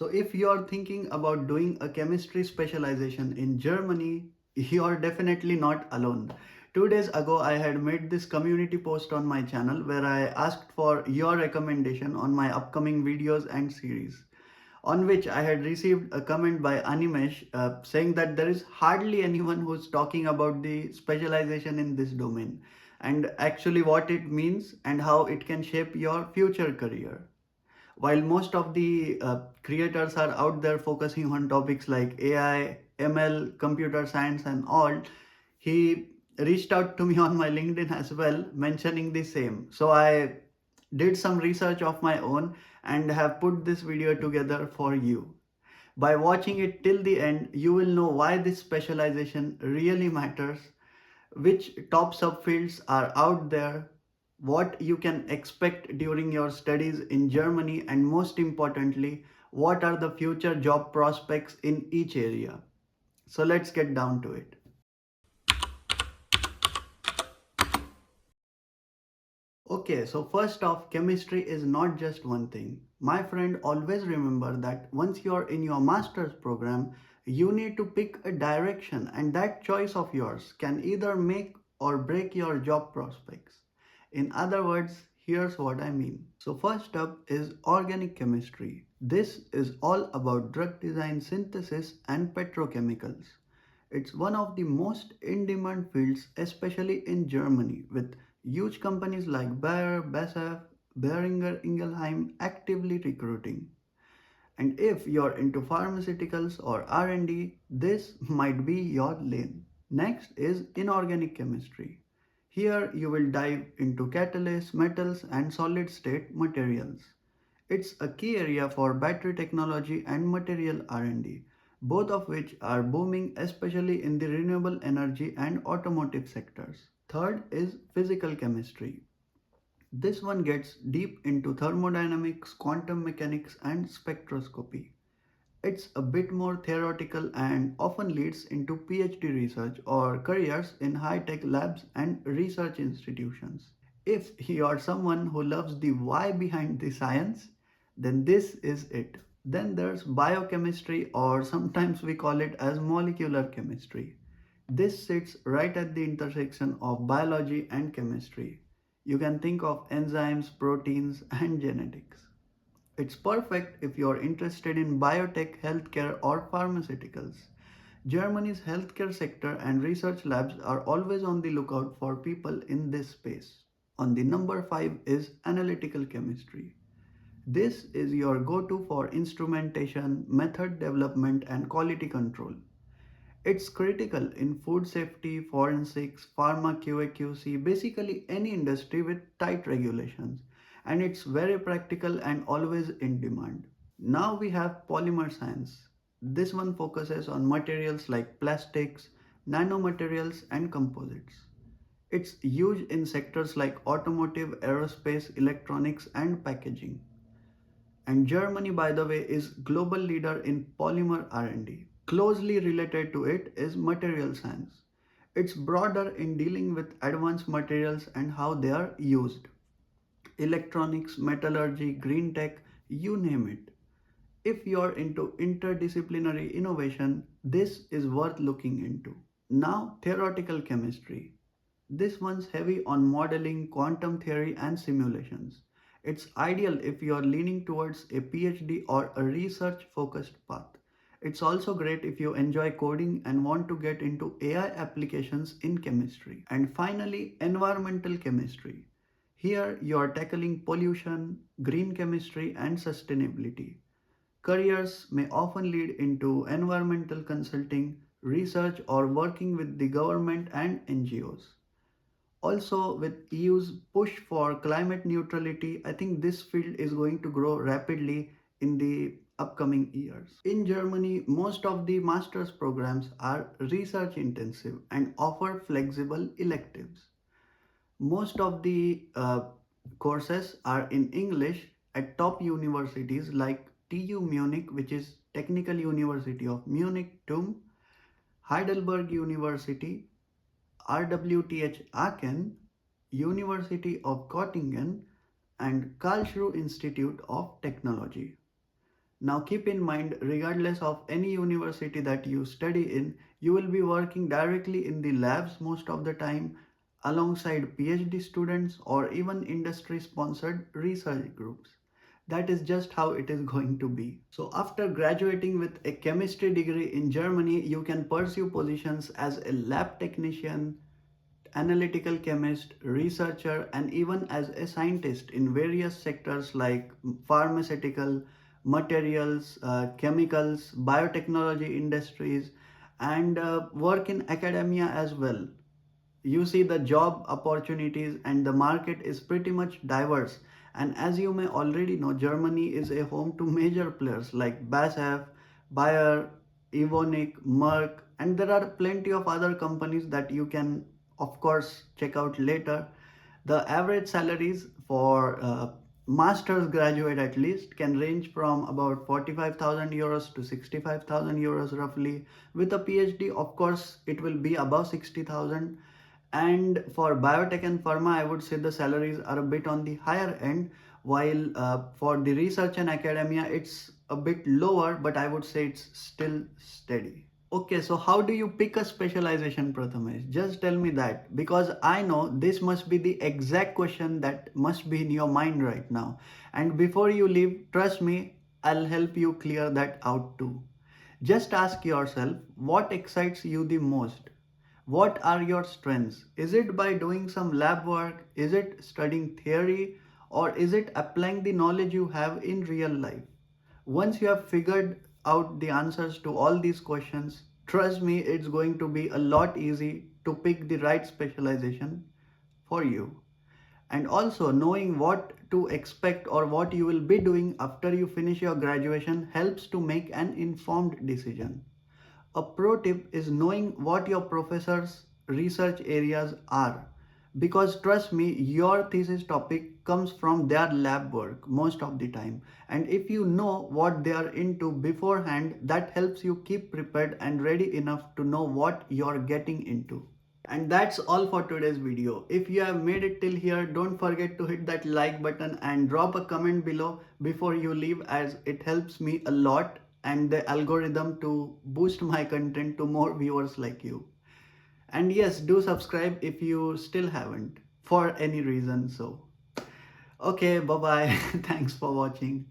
So if you're thinking about doing a chemistry specialization in Germany, you're definitely not alone. 2 days ago, I had made this community post on my channel where I asked for your recommendation on my upcoming videos and series, on which I had received a comment by Animesh saying that there is hardly anyone who's talking about the specialization in this domain and actually what it means and how it can shape your future career. While most of the creators are out there focusing on topics like AI, ML, computer science, and all, he reached out to me on my LinkedIn as well, mentioning the same. So I did some research of my own and have put this video together for you. By watching it till the end, you will know why this specialization really matters, which top subfields are out there, what you can expect during your studies in Germany, and most importantly, what are the future job prospects in each area. So let's get down to it. Okay, so first off, chemistry is not just one thing. My friend, always remember that once you're in your master's program, you need to pick a direction, and that choice of yours can either make or break your job prospects. In other words, here's what I mean. So, first up is organic chemistry. This is all about drug design, synthesis, and petrochemicals. It's one of the most in demand fields, especially in Germany, with huge companies like Bayer, BASF, Boehringer Ingelheim actively recruiting. And if you're into pharmaceuticals or R&D, this might be your lane. Next is inorganic chemistry. Here you will dive into catalysts, metals and solid state materials. It's a key area for battery technology and material R&D, both of which are booming especially in the renewable energy and automotive sectors. Third is physical chemistry. This one gets deep into thermodynamics, quantum mechanics, and spectroscopy. It's a bit more theoretical and often leads into PhD research or careers in high tech labs and research institutions. If you are someone who loves the why behind the science, then this is it. Then there's biochemistry, or sometimes we call it as molecular chemistry. This sits right at the intersection of biology and chemistry. You can think of enzymes, proteins, and genetics. It's perfect if you're interested in biotech, healthcare, or pharmaceuticals. Germany's healthcare sector and research labs are always on the lookout for people in this space. On the number 5 is analytical chemistry. This is your go to for instrumentation, method development, and quality control. It's critical in food safety, forensics, pharma QA/QC, basically any industry with tight regulations, and it's very practical and always in demand. Now we have polymer science. This one focuses on materials like plastics, nanomaterials, and composites. It's huge in sectors like automotive, aerospace, electronics, and packaging. And Germany, by the way, is global leader in polymer R&D. Closely related to it is material science. It's broader in dealing with advanced materials and how they are used. Electronics, metallurgy, green tech, you name it. If you're into interdisciplinary innovation, this is worth looking into. Now, theoretical chemistry. This one's heavy on modeling, quantum theory, and simulations. It's ideal if you're leaning towards a PhD or a research focused path. It's also great if you enjoy coding and want to get into AI applications in chemistry. And finally, environmental chemistry. Here you're tackling pollution, green chemistry, and sustainability. Careers may often lead into environmental consulting, research, or working with the government and NGOs. Also, with EU's push for climate neutrality, I think this field is going to grow rapidly in the upcoming years. In Germany, most of the master's programs are research intensive and offer flexible electives. Most of the courses are in English at top universities like TU Munich, which is Technical University of Munich, TUM, Heidelberg University, RWTH Aachen, University of Göttingen, and Karlsruhe Institute of Technology. Now keep in mind, regardless of any university that you study in, you will be working directly in the labs most of the time alongside PhD students or even industry sponsored research groups. That is just how it is going to be. So, after graduating with a chemistry degree in Germany, you can pursue positions as a lab technician, analytical chemist, researcher, and even as a scientist in various sectors like pharmaceutical, materials, chemicals, biotechnology industries, and work in academia as well. You see, the job opportunities and the market is pretty much diverse. And as you may already know, Germany is a home to major players like BASF, Bayer, Evonik, Merck, and there are plenty of other companies that you can, of course, check out later. The average salaries for master's graduate at least can range from about 45,000 euros to 65,000 euros roughly. With a PhD, of course, it will be above 60,000. And for biotech and pharma, I would say the salaries are a bit on the higher end, while for the research and academia, it's a bit lower, but I would say it's still steady. Okay, so how do you pick a specialization, Prathamesh? Just tell me that, because I know this must be the exact question that must be in your mind right now. And before you leave, trust me, I'll help you clear that out too. Just ask yourself, what excites you the most? What are your strengths? Is it by doing some lab work? Is it studying theory? Or is it applying the knowledge you have in real life? Once you have figured out the answers to all these questions, trust me, it's going to be a lot easy to pick the right specialization for you. And also, knowing what to expect or what you will be doing after you finish your graduation helps to make an informed decision. A pro tip is knowing what your professor's research areas are. Because trust me, your thesis topic comes from their lab work most of the time. And if you know what they are into beforehand, that helps you keep prepared and ready enough to know what you're getting into. And that's all for today's video. If you have made it till here, don't forget to hit that like button and drop a comment below before you leave, as it helps me a lot and the algorithm to boost my content to more viewers like you. And yes, do subscribe if you still haven't for any reason. So, okay, bye bye. Thanks for watching.